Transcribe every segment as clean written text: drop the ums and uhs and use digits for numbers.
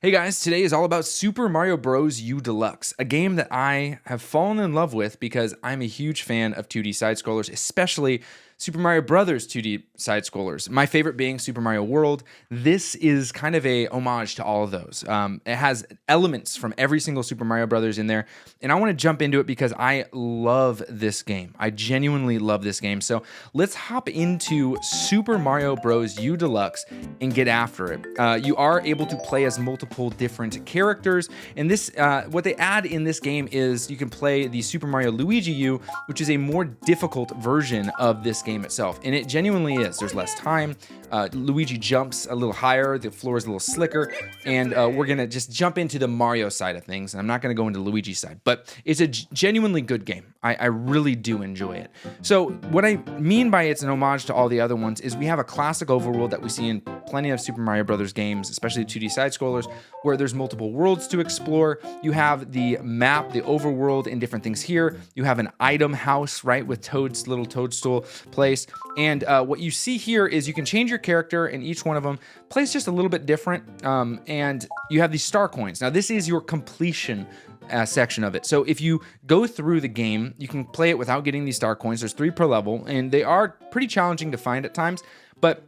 Hey guys, today is all about Super Mario Bros. U Deluxe, a game that I have fallen in love with because I'm a huge fan of 2D side-scrollers, especially Super Mario Brothers 2D side-scrollers. My favorite being Super Mario World. This is kind of a homage to all of those. It has elements from every single Super Mario Brothers in there, and I want to jump into it because I love this game. I genuinely love this game. So let's hop into Super Mario Bros. U Deluxe and get after it. You are able to play as multiple different characters, and this what they add in this game is you can play the Super Mario Luigi U, which is a more difficult version of this game itself, and it genuinely is. There's less time. Luigi jumps a little higher, the floor is a little slicker, and we're gonna just jump into the Mario side of things, and I'm not gonna go into Luigi's side, but it's a genuinely good game. I really do enjoy it. So what I mean by it's an homage to all the other ones is we have a classic overworld that we see in plenty of Super Mario Brothers games, especially 2D side-scrollers, where there's multiple worlds to explore. You have the map, the overworld, and different things here. You have an item house, right, with Toad's little toadstool place. And what you see here is you can change your character, and each one of them plays just a little bit different. And you have these star coins. Now, this is your completion section of it. So if you go through the game, you can play it without getting these star coins. There's 3 per level, and they are pretty challenging to find at times. But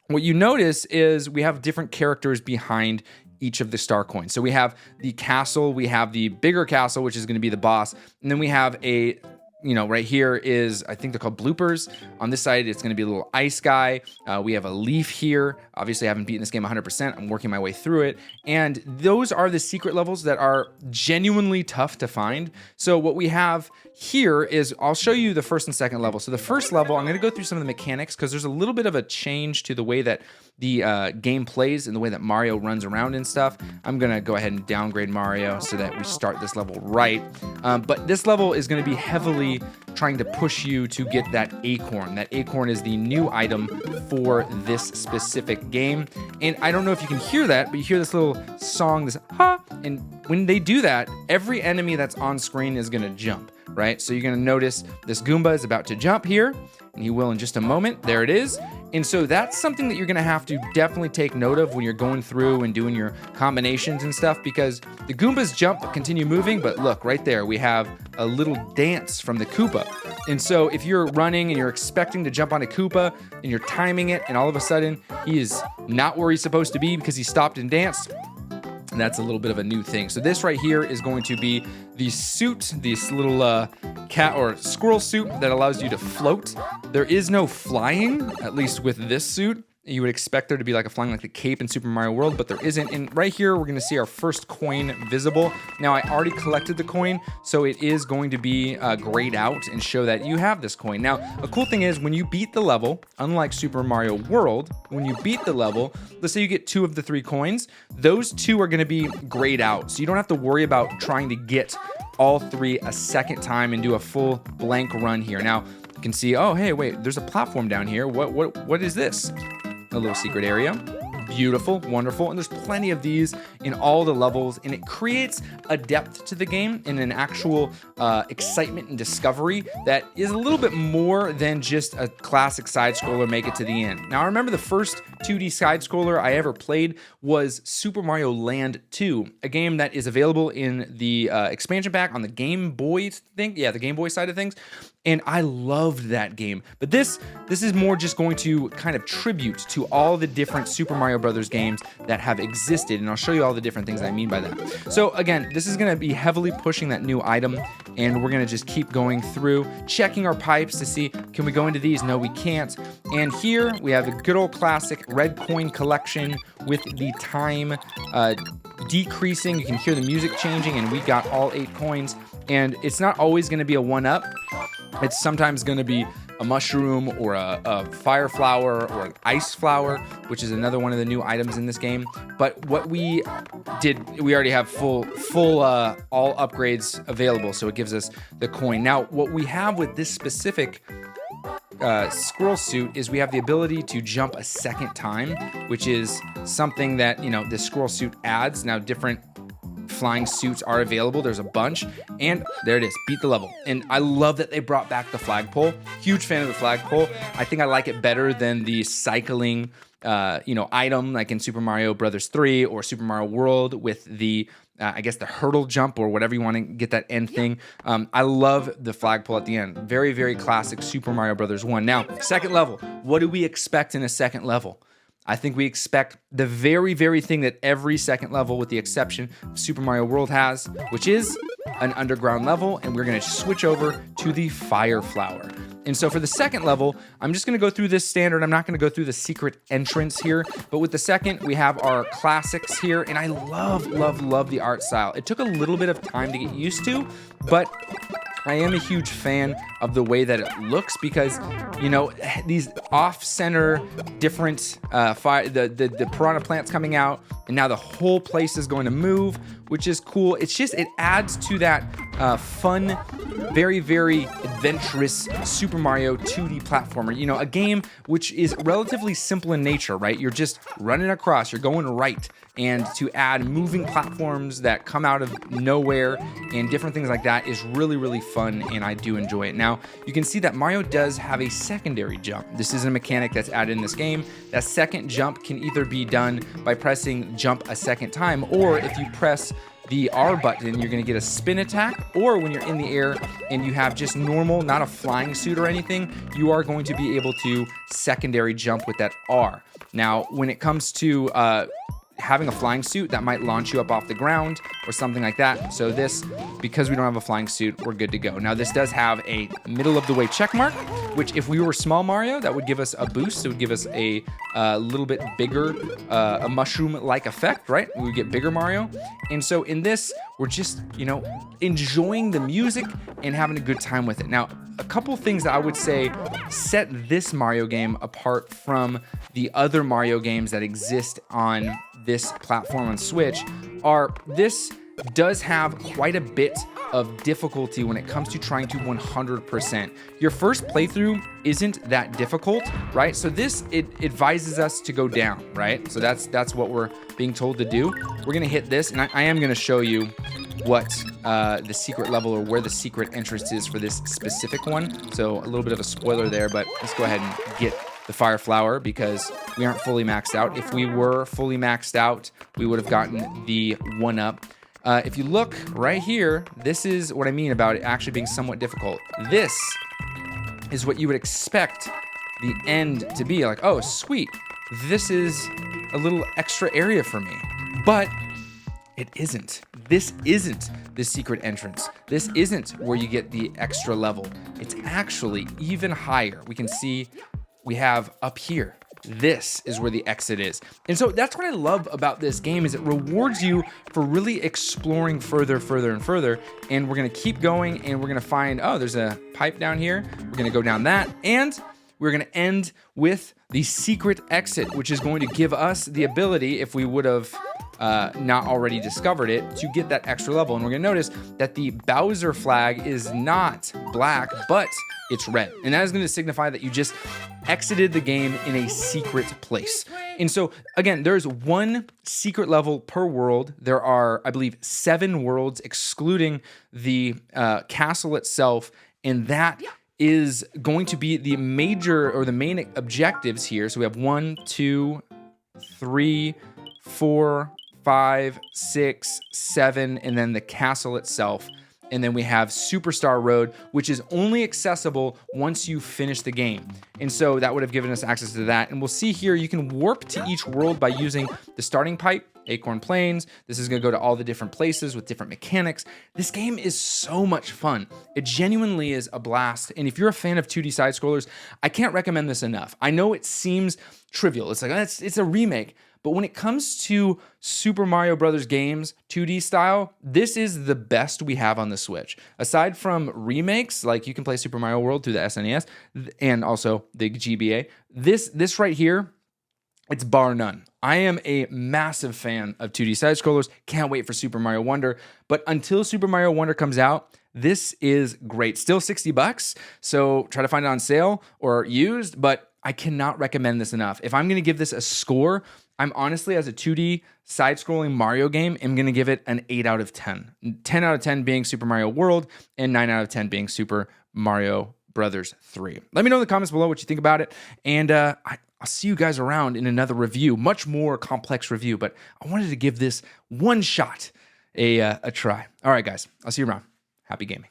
what you notice is we have different characters behind each of the star coins. So we have the castle, we have the bigger castle, which is going to be the boss, and then we have a right here is, I think they're called bloopers. On this side, it's going to be a little ice guy. We have a leaf here. Obviously, I haven't beaten this game 100%. I'm working my way through it. And those are the secret levels that are genuinely tough to find. So what we have here is, I'll show you the first and second level. So the first level, I'm going to go through some of the mechanics because there's a little bit of a change to the way that the game plays and the way that Mario runs around and stuff. I'm going to go ahead and downgrade Mario so that we start this level right. But this level is going to be heavily trying to push you to get that acorn. That acorn is the new item for this specific game. And I don't know if you can hear that, but you hear this little song, this ha, and when they do that, every enemy that's on screen is going to jump, right? So you're going to notice this Goomba is about to jump here, and he will in just a moment. There it is. And so that's something that you're going to have to definitely take note of when you're going through and doing your combinations and stuff, because the Goombas jump but continue moving. But look, right there, we have a little dance from the Koopa. And so if you're running and you're expecting to jump on a Koopa and you're timing it, and all of a sudden he is not where he's supposed to be because he stopped and danced, and that's a little bit of a new thing. So this right here is going to be the suit, this little cat or squirrel suit that allows you to float. There is no flying, at least with this suit. You would expect there to be like a flying like the cape in Super Mario World, but there isn't. And right here, we're gonna see our first coin visible. Now, I already collected the coin, so it is going to be grayed out and show that you have this coin. Now, a cool thing is when you beat the level, unlike Super Mario World, when you beat the level, let's say you get 2 of the 3 coins, those 2 are gonna be grayed out. So you don't have to worry about trying to get all 3 a second time and do a full blank run here. Now, you can see, oh, hey, wait, there's a platform down here. What is this? A little secret area. Beautiful, wonderful, and there's plenty of these in all the levels, and it creates a depth to the game and an actual excitement and discovery that is a little bit more than just a classic side-scroller make it to the end. Now, I remember the first 2D side-scroller I ever played was Super Mario Land 2, a game that is available in the expansion pack on the Game Boy thing. Yeah, the Game Boy side of things. And I loved that game. But this is more just going to kind of tribute to all the different Super Mario Brothers games that have existed, and I'll show you all the different things I mean by that. So again, this is gonna be heavily pushing that new item, and we're gonna just keep going through, checking our pipes to see, can we go into these? No, we can't. And here we have a good old classic red coin collection with the time decreasing. You can hear the music changing, and we got all 8 coins. And it's not always gonna be a 1-up. It's sometimes going to be a mushroom or a fire flower or an ice flower, which is another one of the new items in this game. But what we did, we already have full all upgrades available, so it gives us the coin. Now, what we have with this specific squirrel suit is we have the ability to jump a second time, which is something that, this squirrel suit adds. Now, different flying suits are available. There's a bunch, and there it is, beat the level. And I love that they brought back the flagpole. Huge fan of the flagpole. I think I like it better than the cycling item like in Super Mario Brothers 3 or Super Mario World with the I guess the hurdle jump or whatever you want to get that end thing. I love the flagpole at the end. Very, very classic Super Mario Brothers 1. Now, second level. What do we expect in a second level? I think we expect the very, very thing that every second level, with the exception of Super Mario World, has, which is an underground level, and we're going to switch over to the Fire Flower. And so for the second level, I'm just going to go through this standard. I'm not going to go through the secret entrance here, but with the second, we have our classics here, and I love, love, love the art style. It took a little bit of time to get used to, but I am a huge fan of the way that it looks because, these off-center different the piranha plants coming out, and now the whole place is going to move, which is cool. It adds to that fun, very, very adventurous Super Mario 2D platformer. A game which is relatively simple in nature, right? You're just running across, you're going right. And to add moving platforms that come out of nowhere and different things like that is really, really fun, and I do enjoy it. Now, you can see that Mario does have a secondary jump. This is a mechanic that's added in this game. That second jump can either be done by pressing jump a second time, or if you press the R button, you're going to get a spin attack, or when you're in the air and you have just normal, not a flying suit or anything, you are going to be able to secondary jump with that R. Now, when it comes to having a flying suit, that might launch you up off the ground or something like that. So this, because we don't have a flying suit, we're good to go. Now this does have a middle of the way check mark, which if we were small Mario, that would give us a boost. It would give us a little bit bigger, a mushroom-like effect, right? We would get bigger Mario. And so in this, we're just, enjoying the music and having a good time with it. Now, a couple things that I would say set this Mario game apart from the other Mario games that exist on this platform on Switch are this does have quite a bit of difficulty when it comes to trying to 100%. Your first playthrough isn't that difficult, right? So it advises us to go down, right? So that's what we're being told to do. We're gonna hit this, and I am gonna show you what the secret level or where the secret entrance is for this specific one. So a little bit of a spoiler there, but let's go ahead and get the Fire Flower because we aren't fully maxed out. If we were fully maxed out, we would have gotten the 1-up. If you look right here, this is what I mean about it actually being somewhat difficult. This is what you would expect the end to be. Like, oh, sweet. This is a little extra area for me. But it isn't. This isn't the secret entrance. This isn't where you get the extra level. It's actually even higher. We can see we have up here. This is where the exit is. And so that's what I love about this game is it rewards you for really exploring further, and further. And we're gonna keep going and we're gonna find, oh, there's a pipe down here. We're gonna go down that. And we're gonna end with the secret exit, which is going to give us the ability, if we would have not already discovered it, to get that extra level. And we're gonna notice that the Bowser flag is not black, but it's red. And that is gonna signify that you just exited the game in a secret place. And so again, there's one secret level per world. There are, I believe, 7 worlds excluding the castle itself. And that is going to be the major or the main objectives here. So we have 1, 2, 3, 4, 5, 6, 7, and then the castle itself. And then we have Superstar Road, which is only accessible once you finish the game. And so that would have given us access to that. And we'll see here, you can warp to each world by using the starting pipe, Acorn Plains. This is gonna go to all the different places with different mechanics. This game is so much fun. It genuinely is a blast. And if you're a fan of 2D side scrollers, I can't recommend this enough. I know it seems trivial. It's like, it's a remake. But when it comes to Super Mario Brothers games, 2D style, this is the best we have on the Switch. Aside from remakes, like you can play Super Mario World through the SNES and also the GBA, this right here, it's bar none. I am a massive fan of 2D side scrollers. Can't wait for Super Mario Wonder. But until Super Mario Wonder comes out, this is great. Still $60, so try to find it on sale or used, but I cannot recommend this enough. If I'm gonna give this a score, I'm honestly, as a 2D side-scrolling Mario game, I'm gonna give it an 8 out of 10. 10 out of 10 being Super Mario World, and 9 out of 10 being Super Mario Brothers 3. Let me know in the comments below what you think about it, and I'll see you guys around in another review, much more complex review, but I wanted to give this one shot a try. All right, guys, I'll see you around. Happy gaming.